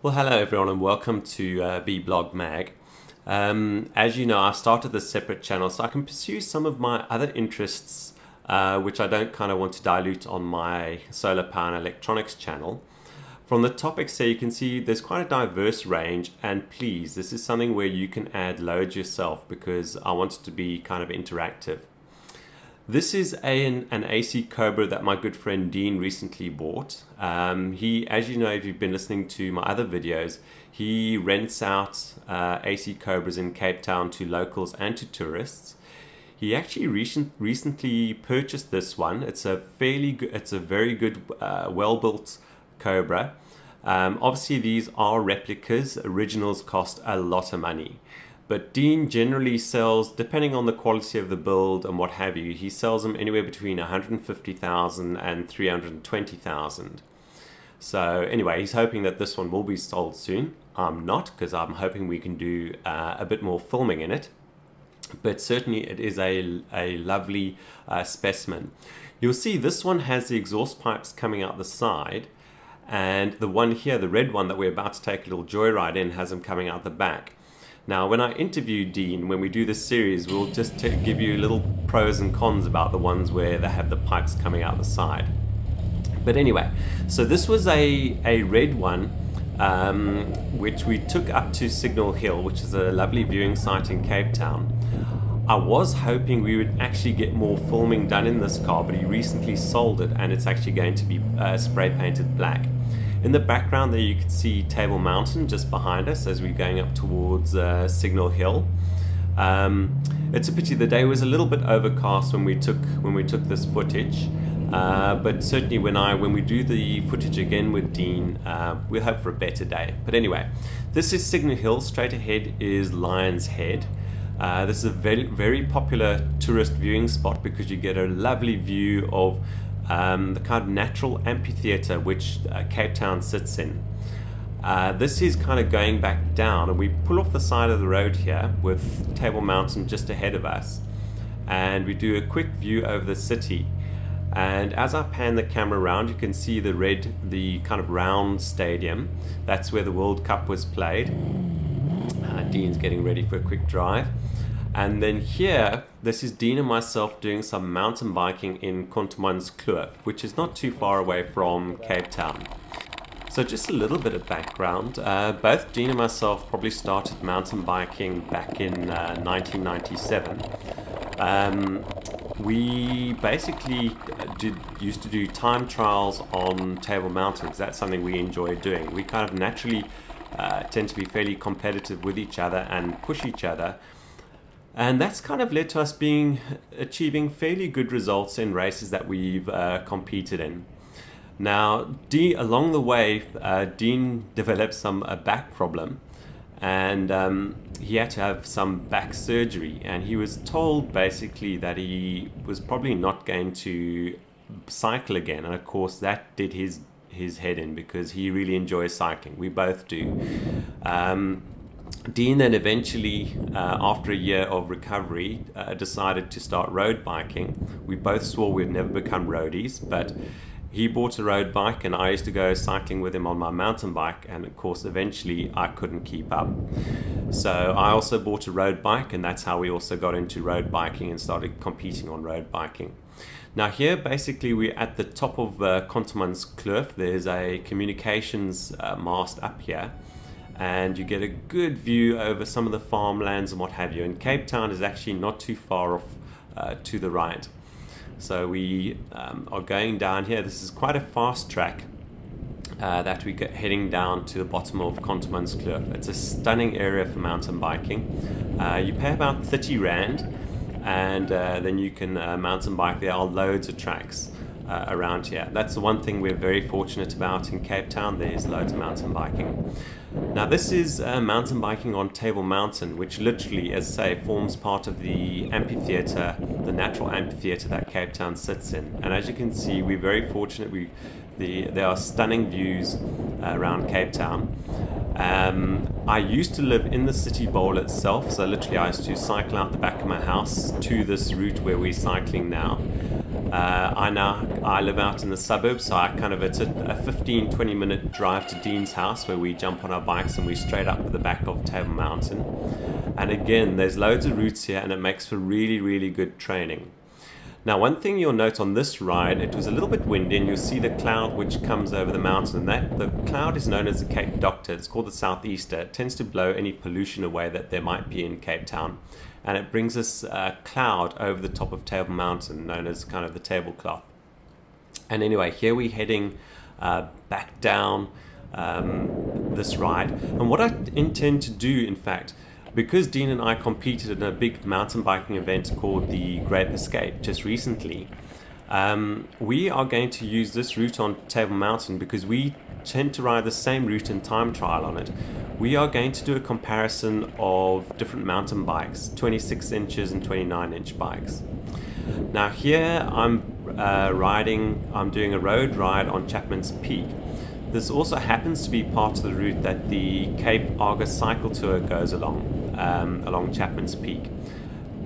Well, hello everyone and welcome to VBlogMag. As you know, I've started this separate channel so I can pursue some of my other interests which I don't kind of want to dilute on my solar power and electronics channel. From the topics here you can see there's quite a diverse range, and please, this is something where you can add loads yourself because I want it to be kind of interactive. This is an AC Cobra that my good friend Dean recently bought. He, as you know, if you've been listening to my other videos, he rents out AC Cobras in Cape Town to locals and to tourists. He actually recently purchased this one. It's a very good, well-built Cobra. Obviously, these are replicas. Originals cost a lot of money. But Dean generally sells, depending on the quality of the build and what have you, he sells them anywhere between 150,000 and 320,000. So anyway, he's hoping that this one will be sold soon. I'm not, because I'm hoping we can do a bit more filming in it. But certainly it is a lovely specimen. You'll see this one has the exhaust pipes coming out the side, and the one here, the red one that we're about to take a little joyride in, has them coming out the back. Now, when I interview Dean, when we do this series, we'll just give you little pros and cons about the ones where they have the pipes coming out the side. But anyway, so this was a red one, which we took up to Signal Hill, which is a lovely viewing site in Cape Town. I was hoping we would actually get more filming done in this car, but he recently sold it and it's actually going to be spray painted black. In the background there you can see Table Mountain just behind us as we're going up towards Signal Hill. It's a pity the day was a little bit overcast when we took this footage, but certainly when we do the footage again with Dean, we'll hope for a better day. But anyway, this is Signal Hill. Straight ahead is Lion's Head. This is a very popular tourist viewing spot because you get a lovely view of the kind of natural amphitheater which Cape Town sits in. This is kind of going back down, and we pull off the side of the road here with Table Mountain just ahead of us, and we do a quick view over the city. And as I pan the camera around, you can see the kind of round stadium. That's where the World Cup was played. Dean's getting ready for a quick drive. And then here, this is Dean and myself doing some mountain biking in Contermanskloof, which is not too far away from Cape Town. So just a little bit of background. Both Dean and myself probably started mountain biking back in 1997. We basically used to do time trials on Table Mountain because that's something we enjoy doing. We kind of naturally tend to be fairly competitive with each other and push each other. And that's kind of led to us achieving fairly good results in races that we've competed in. Now, along the way, Dean developed a back problem, and he had to have some back surgery. And he was told basically that he was probably not going to cycle again. And of course, that did his head in because he really enjoys cycling. We both do. Dean then eventually, after a year of recovery, decided to start road biking. We both swore we'd never become roadies, but he bought a road bike and I used to go cycling with him on my mountain bike, and of course eventually I couldn't keep up. So I also bought a road bike, and that's how we also got into road biking and started competing on road biking. Now here basically we're at the top of Contermanskloof. There's a communications mast up here, and you get a good view over some of the farmlands and what have you. And Cape Town is actually not too far off to the right. So we are going down here. This is quite a fast track that we get heading down to the bottom of Contermanskloof. It's a stunning area for mountain biking. You pay about 30 Rand, and then you can mountain bike. There are loads of tracks around here. That's the one thing we're very fortunate about in Cape Town. There's loads of mountain biking. Now this is mountain biking on Table Mountain, which literally, as I say, forms part of the amphitheater, the natural amphitheater that Cape Town sits in. And as you can see, we're very fortunate. There are stunning views around Cape Town. I used to live in the city bowl itself, so literally I used to cycle out the back of my house to this route where we're cycling now. I live out in the suburbs, so it's a 15-20 minute drive to Dean's house, where we jump on our bikes and we straight up the back of Table Mountain. And again, there's loads of routes here, and it makes for really good training. Now, one thing you'll note on this ride, it was a little bit windy, and you'll see the cloud which comes over the mountain. The cloud is known as the Cape Doctor. It's called the Southeaster. It tends to blow any pollution away that there might be in Cape Town. And it brings us a cloud over the top of Table Mountain, known as kind of the tablecloth. And anyway, here we're heading back down this ride. And what I intend to do, in fact, because Dean and I competed in a big mountain biking event called the Grape Escape just recently, we are going to use this route on Table Mountain because we tend to ride the same route and time trial on it. We are going to do a comparison of different mountain bikes, 26 inches and 29-inch bikes. Now here I'm doing a road ride on Chapman's Peak. This also happens to be part of the route that the Cape Argus cycle tour goes along Chapman's Peak.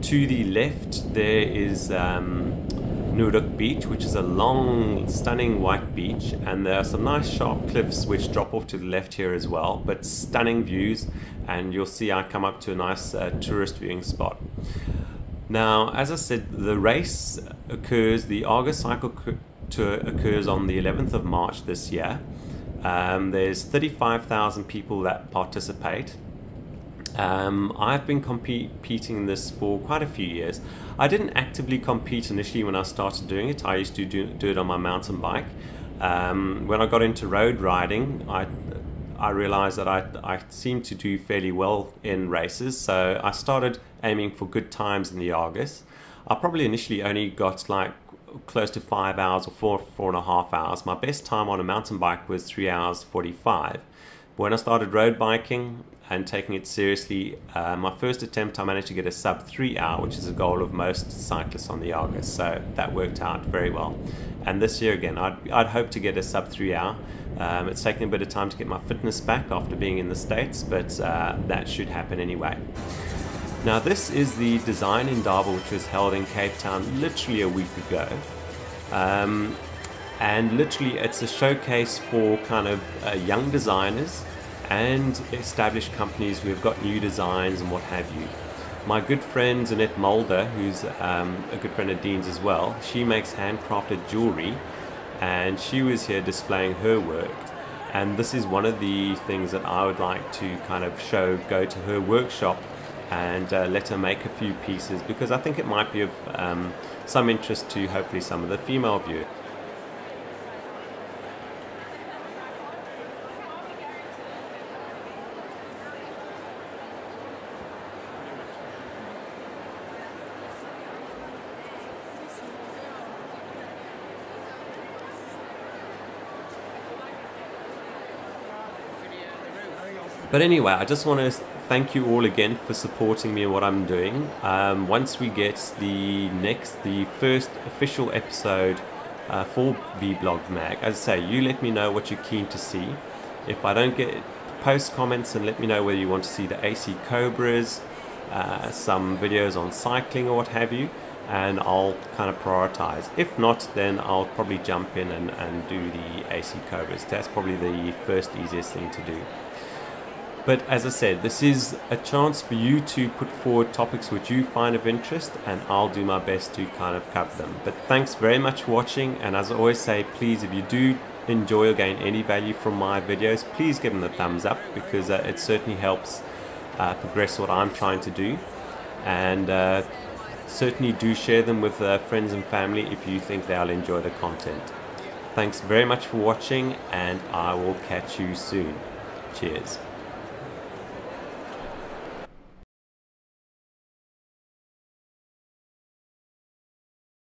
To the left there is Noordhoek Beach, which is a long, stunning white beach, and there are some nice sharp cliffs which drop off to the left here as well, but stunning views, and you'll see I come up to a nice tourist viewing spot. Now, as I said, the race occurs, the Argus cycle tour occurs on the 11th of March this year. There's 35,000 people that participate. I've been competing in this for quite a few years. I didn't actively compete initially when I started doing it. I used to do it on my mountain bike. When I got into road riding, I realized that I seemed to do fairly well in races, so I started aiming for good times in the Argus. I probably initially only got like close to 5 hours or 4.5 hours. My best time on a mountain bike was 3 hours 45. When I started road biking and taking it seriously, my first attempt I managed to get a sub 3 hour, which is a goal of most cyclists on the Argus, so that worked out very well. And this year again, I'd hope to get a sub 3 hour. It's taken a bit of time to get my fitness back after being in the States, but that should happen anyway. Now this is the Design Indaba, which was held in Cape Town literally a week ago. And literally it's a showcase for kind of young designers and established companies who have got new designs and what have you. My good friend Zunette Mulder, who's a good friend of Dean's as well, she makes handcrafted jewellery, and she was here displaying her work. And this is one of the things that I would like to kind of go to her workshop and let her make a few pieces, because I think it might be of some interest to hopefully some of the female viewers. But anyway, I just want to thank you all again for supporting me in what I'm doing. Once we get the first official episode for VBlogMag, as I say, you let me know what you're keen to see. If I don't get it, post comments and let me know whether you want to see the AC Cobras, some videos on cycling or what have you, and I'll kind of prioritize. If not, then I'll probably jump in and do the AC Cobras. That's probably the first easiest thing to do. But as I said, this is a chance for you to put forward topics which you find of interest, and I'll do my best to kind of cover them. But thanks very much for watching, and as I always say, please, if you do enjoy or gain any value from my videos, please give them a thumbs up, because it certainly helps progress what I'm trying to do. And certainly do share them with friends and family if you think they'll enjoy the content. Thanks very much for watching, and I will catch you soon. Cheers.